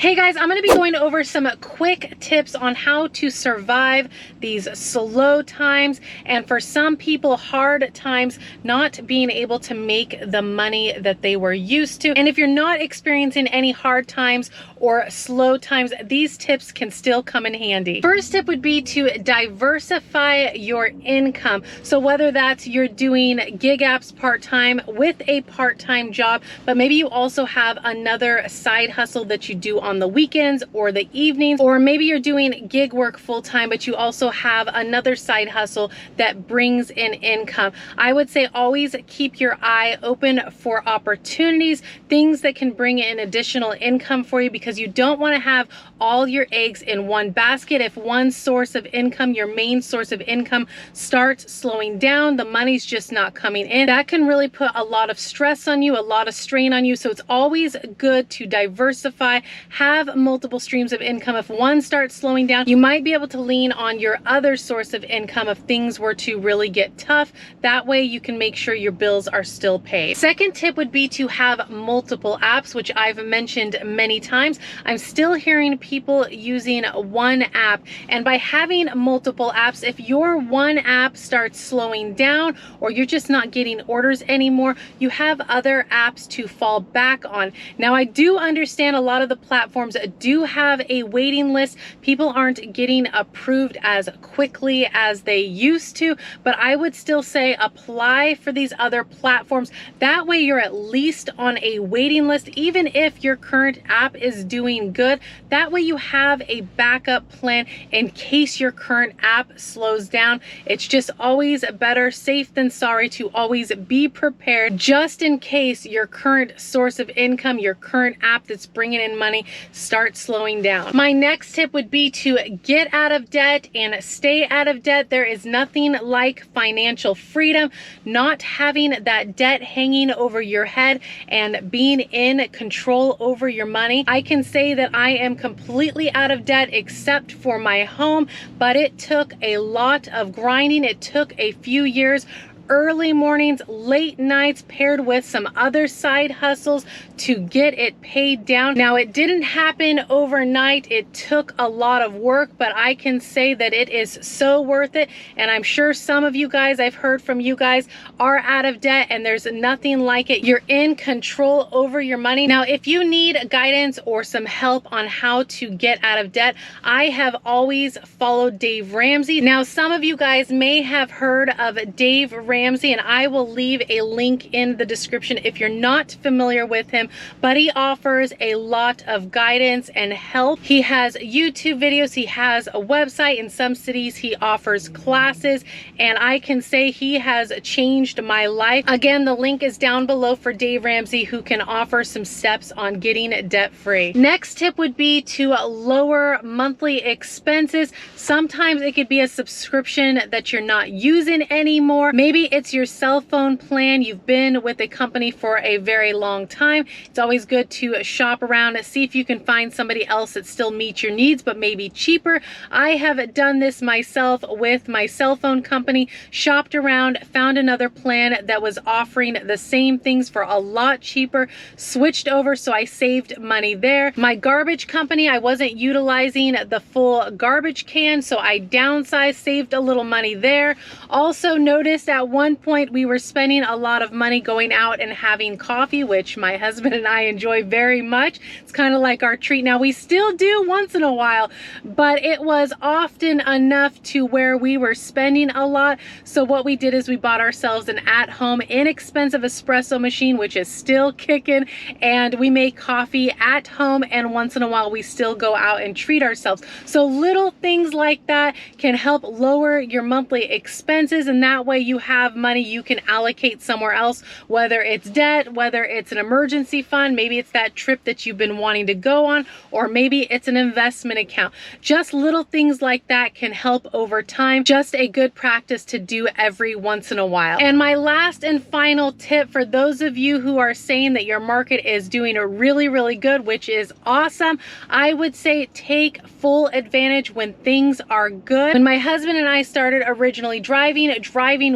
Hey guys, I'm going to be going over some quick tips on how to survive these slow times, and for some people, hard times, not being able to make the money that they were used to. And if you're not experiencing any hard times or slow times, these tips can still come in handy. First tip would be to diversify your income. So whether that's you're doing gig apps part-time with a part-time job, but maybe you also have another side hustle that you do on the weekends or the evenings, or maybe you're doing gig work full-time but you also have another side hustle that brings in income. I would say always keep your eye open for opportunities, things that can bring in additional income for you, because you don't want to have all your eggs in one basket. If one source of income, your main source of income, starts slowing down, the money's just not coming in, that can really put a lot of stress on you, a lot of strain on you. So it's always good to diversify, have multiple streams of income. If one starts slowing down, you might be able to lean on your other source of income if things were to really get tough. That way you can make sure your bills are still paid. Second tip would be to have multiple apps, which I've mentioned many times. I'm still hearing people using one app, and by having multiple apps, if your one app starts slowing down or you're just not getting orders anymore, you have other apps to fall back on. Now, I do understand a lot of the platforms do have a waiting list. People aren't getting approved as quickly as they used to, but I would still say apply for these other platforms. That way you're at least on a waiting list, even if your current app is doing good. That way you have a backup plan in case your current app slows down. It's just always better safe than sorry to always be prepared, just in case your current source of income, your current app that's bringing in money, starts slowing down. My next tip would be to get out of debt and stay out of debt. There is nothing like financial freedom, not having that debt hanging over your head and being in control over your money. I can say that I am completely out of debt except for my home, but it took a lot of grinding. It took a few years, early mornings, late nights, paired with some other side hustles to get it paid down. Now, it didn't happen overnight. It took a lot of work, but I can say that it is so worth it. And I'm sure some of you guys, I've heard from you guys, are out of debt, and there's nothing like it. You're in control over your money. Now, if you need guidance or some help on how to get out of debt, I have always followed Dave Ramsey. Now, some of you guys may have heard of Dave Ramsey, and I will leave a link in the description if you're not familiar with him, but he offers a lot of guidance and help. He has YouTube videos, he has a website. In some cities he offers classes, and I can say he has changed my life. Again, the link is down below for Dave Ramsey, who can offer some steps on getting debt free. Next tip would be to lower monthly expenses. Sometimes it could be a subscription that you're not using anymore. Maybe it's your cell phone plan. You've been with a company for a very long time. It's always good to shop around and see if you can find somebody else that still meets your needs, but maybe cheaper. I have done this myself with my cell phone company, shopped around, found another plan that was offering the same things for a lot cheaper, switched over, so I saved money there. My garbage company, I wasn't utilizing the full garbage can, so I downsized, saved a little money there. Also noticed at one point we were spending a lot of money going out and having coffee, which my husband and I enjoy very much. It's kind of like our treat. Now, we still do once in a while, but it was often enough to where we were spending a lot. So what we did is we bought ourselves an at-home inexpensive espresso machine, which is still kicking, and we make coffee at home, and once in a while we still go out and treat ourselves. So little things like that can help lower your monthly expenses, and that way you have money you can allocate somewhere else, whether it's debt, whether it's an emergency fund, maybe it's that trip that you've been wanting to go on, or maybe it's an investment account. Just little things like that can help over time. Just a good practice to do every once in a while. And my last and final tip for those of you who are saying that your market is doing really, really good, which is awesome, I would say take full advantage when things are good. When my husband and I started originally driving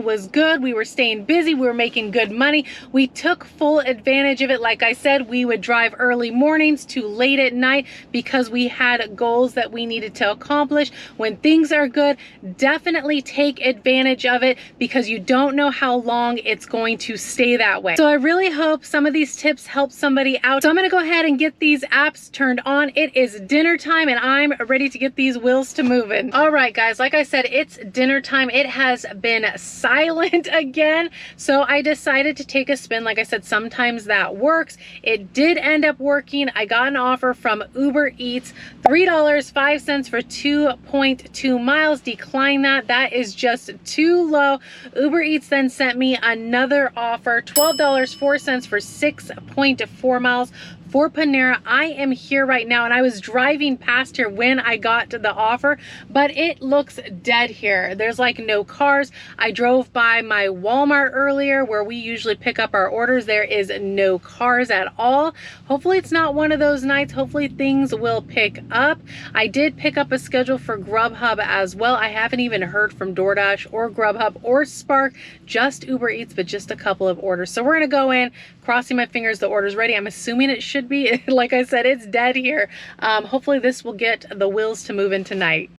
was good. We were staying busy. We were making good money. We took full advantage of it. Like I said, we would drive early mornings to late at night because we had goals that we needed to accomplish. When things are good, definitely take advantage of it because you don't know how long it's going to stay that way. So I really hope some of these tips help somebody out. So I'm going to go ahead and get these apps turned on. It is dinner time and I'm ready to get these wheels to moving. All right, guys, like I said, it's dinner time. It has been silent again. So I decided to take a spin. Like I said, sometimes that works. It did end up working. I got an offer from Ubereats, $3.05 for 2.2 miles. Decline that. That is just too low. Ubereats then sent me another offer, $12.04 for 6.4 miles. For Panera. I am here right now and I was driving past here when I got to the offer, but it looks dead here. There's like no cars. I drove by my Walmart earlier where we usually pick up our orders. There is no cars at all. Hopefully it's not one of those nights. Hopefully things will pick up. I did pick up a schedule for GrubHub as well. I haven't even heard from DoorDash or GrubHub or Spark, just Uber Eats, but just a couple of orders. So we're gonna go in, crossing my fingers the order's ready. I'm assuming it should be. Like I said, it's dead here. Hopefully this will get the wheels to move in tonight.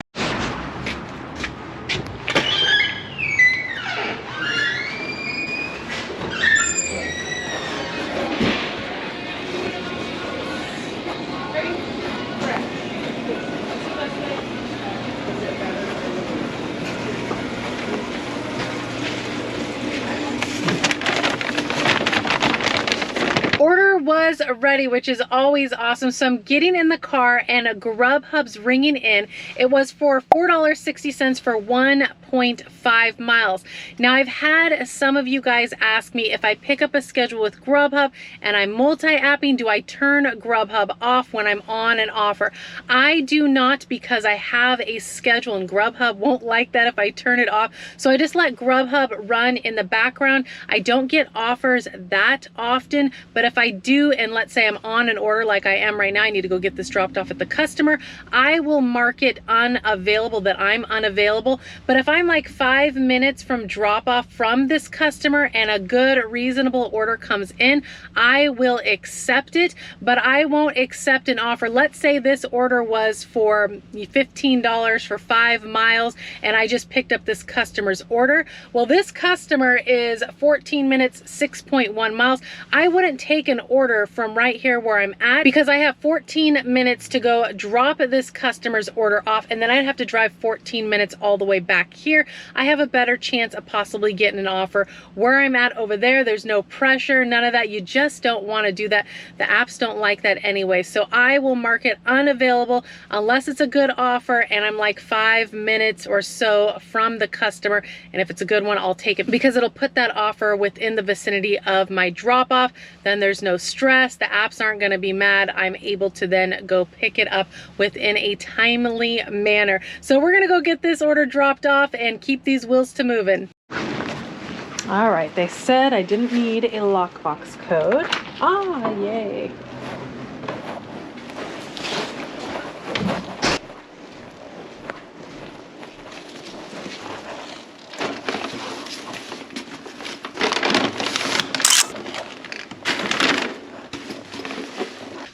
Order was ready, which is always awesome. So I'm getting in the car and GrubHub's ringing in. It was for $4.60 for 1.5 miles. Now I've had some of you guys ask me if I pick up a schedule with GrubHub and I'm multi-apping, do I turn GrubHub off when I'm on an offer? I do not, because I have a schedule and GrubHub won't like that if I turn it off. So I just let GrubHub run in the background. I don't get offers that often, but if I do, and let's say I'm on an order like I am right now, I need to go get this dropped off at the customer, I will mark it unavailable, that I'm unavailable. But if I'm like 5 minutes from drop off from this customer and a good reasonable order comes in, I will accept it, but I won't accept an offer. Let's say this order was for $15 for 5 miles and I just picked up this customer's order. Well, this customer is 14 minutes, 6.1 miles. I wouldn't take an order from right here where I'm at because I have 14 minutes to go drop this customer's order off, and then I'd have to drive 14 minutes all the way back here. I have a better chance of possibly getting an offer. Where I'm at over there, there's no pressure, none of that. You just don't want to do that. The apps don't like that anyway. So I will mark it unavailable unless it's a good offer and I'm like 5 minutes or so from the customer. And if it's a good one, I'll take it because it'll put that offer within the vicinity of my drop off. Then there's no stress. The apps aren't going to be mad. I'm able to then go pick it up within a timely manner. So we're going to go get this order dropped off and keep these wheels to moving. All right, they said I didn't need a lockbox code. Ah, yay.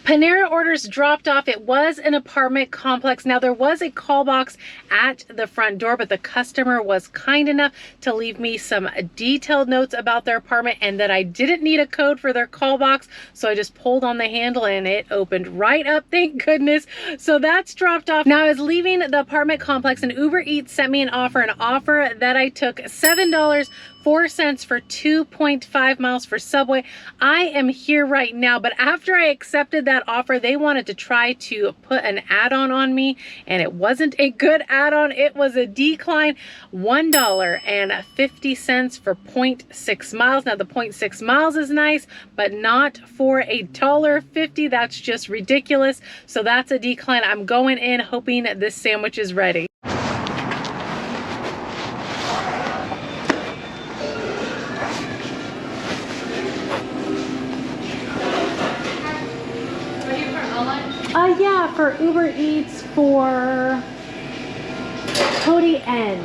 Panera orders dropped off. It was an apartment complex. Now there was a call box at the front door, but the customer was kind enough to leave me some detailed notes about their apartment and that I didn't need a code for their call box. So I just pulled on the handle and it opened right up, thank goodness. So that's dropped off. Now I was leaving the apartment complex and Ubereats sent me an offer that I took $7.04 for 2.5 miles for Subway. I am here right now, but after I accepted that offer, they wanted to try to put an add-on on me, and it wasn't a good add-on. It was a decline, $1.50 for 0.6 miles. Now the 0.6 miles is nice, but not for $1.50. That's just ridiculous. So that's a decline. I'm going in hoping this sandwich is ready. Yeah, for Ubereats for Cody N.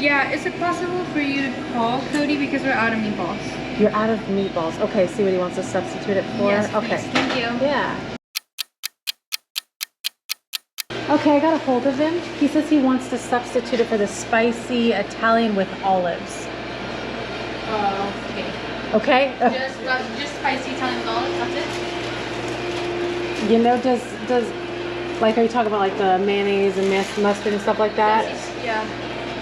Yeah, is it possible for you to call Cody because we're out of meatballs? You're out of meatballs. Okay, see what he wants to substitute it for? Yes, okay. please. Thank you. Yeah. Okay, I got a hold of him. He says he wants to substitute it for the spicy Italian with olives. Okay. Okay? Just spicy Italian with olives, that's it? You know, does like, are you talking about like the mayonnaise and mustard and stuff like that? Yes, yeah.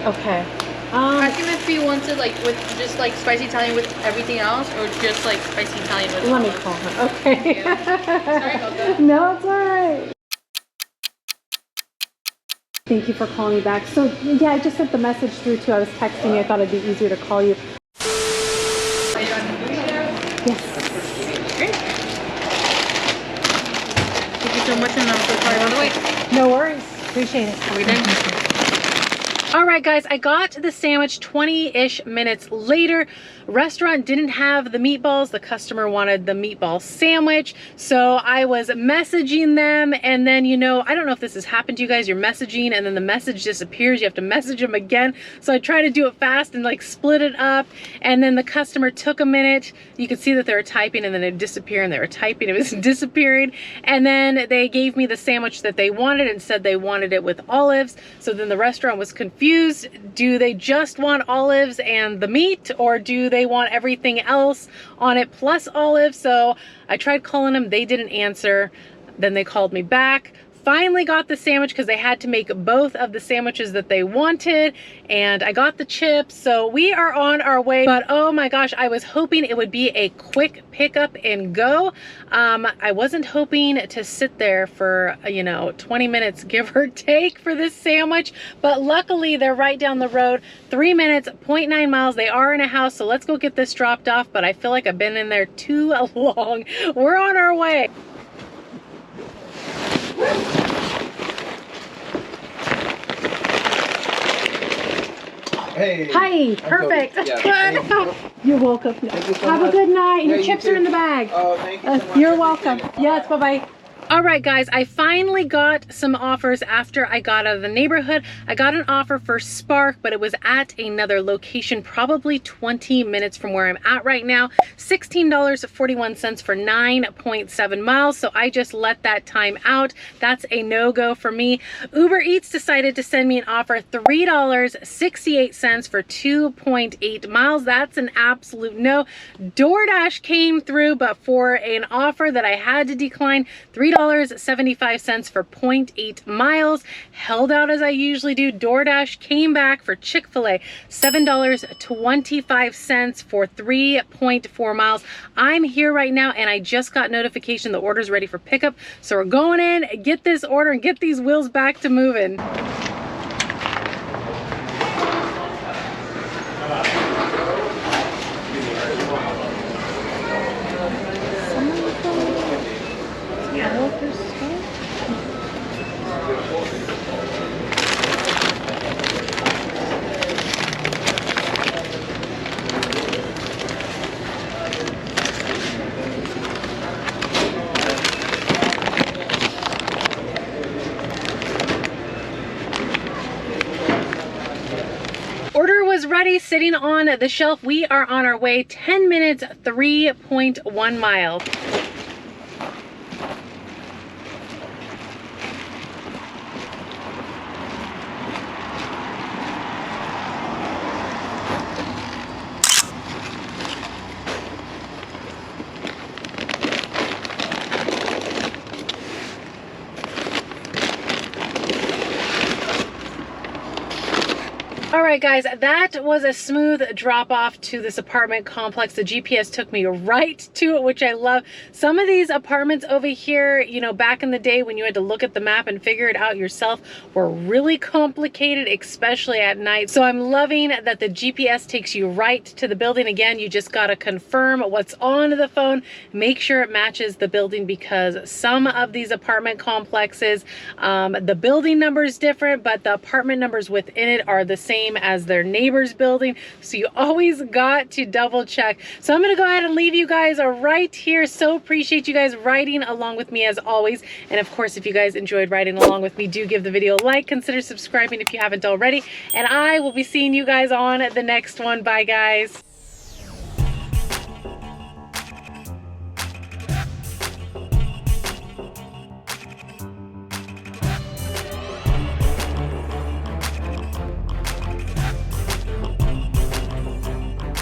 Okay. Ask him if he wants it like with just like spicy Italian with everything else, or just like spicy Italian with Let olives. me call him. Okay. Sorry about that. No, it's all right. Thank you for calling me back. So yeah, I just sent the message through too. I was texting you. I thought it'd be easier to call you. Are you on the food now? Yes. Great. Thank you so much, and I'm so sorry by the way. No worries. Appreciate it. Are we done? All right, guys, I got the sandwich 20-ish minutes later. Restaurant didn't have the meatballs. The customer wanted the meatball sandwich. So I was messaging them, and then, you know, I don't know if this has happened to you guys. You're messaging and then the message disappears. You have to message them again. So I tried to do it fast and like split it up. And then the customer took a minute. You could see that they were typing and then it disappeared, and they were typing, it was disappearing. And then they gave me the sandwich that they wanted and said they wanted it with olives. So then the restaurant was confused. Do they just want olives and the meat, or do they want everything else on it plus olives? So I tried calling them, they didn't answer. Then they called me back. Finally got the sandwich because they had to make both of the sandwiches that they wanted, and I got the chips. So we are on our way, but oh my gosh, I was hoping it would be a quick pickup and go. I wasn't hoping to sit there for, you know, 20 minutes give or take for this sandwich, but luckily they're right down the road, 3 minutes, 0.9 miles. They are in a house, so let's go get this dropped off, but I feel like I've been in there too long. We're on our way. Hey. Hi, perfect. Yeah, Good. You're welcome. Thank you so Have much. a good night. And Yeah, your you chips too. are in the bag. Oh, thank you so much. You're I welcome. appreciate it. Yes, bye-bye. All right, guys, I finally got some offers after I got out of the neighborhood. I got an offer for Spark, but it was at another location, probably 20 minutes from where I'm at right now. $16.41 for 9.7 miles. So I just let that time out. That's a no-go for me. Ubereats decided to send me an offer, $3.68 for 2.8 miles. That's an absolute no. DoorDash came through, but for an offer that I had to decline, $3.75 for 0.8 miles. Held out as I usually do. DoorDash came back for Chick-fil-A, $7.25 for 3.4 miles. I'm here right now and I just got notification the order's ready for pickup. So we're going in, get this order and get these wheels back to moving. Order was ready, sitting on the shelf. We are on our way. 10 minutes, 3.1 miles. All right, guys, that was a smooth drop off to this apartment complex. The GPS took me right to it, which I love. Some of these apartments over here, you know, back in the day when you had to look at the map and figure it out yourself, were really complicated, especially at night. So I'm loving that the GPS takes you right to the building. Again, you just got to confirm what's on the phone, make sure it matches the building, because some of these apartment complexes, the building number is different, but the apartment numbers within it are the same. same as their neighbor's building. So you always got to double check. So I'm gonna go ahead and leave you guys right here. So appreciate you guys riding along with me as always. And of course, if you guys enjoyed riding along with me, do give the video a like, consider subscribing if you haven't already. And I will be seeing you guys on the next one. Bye guys.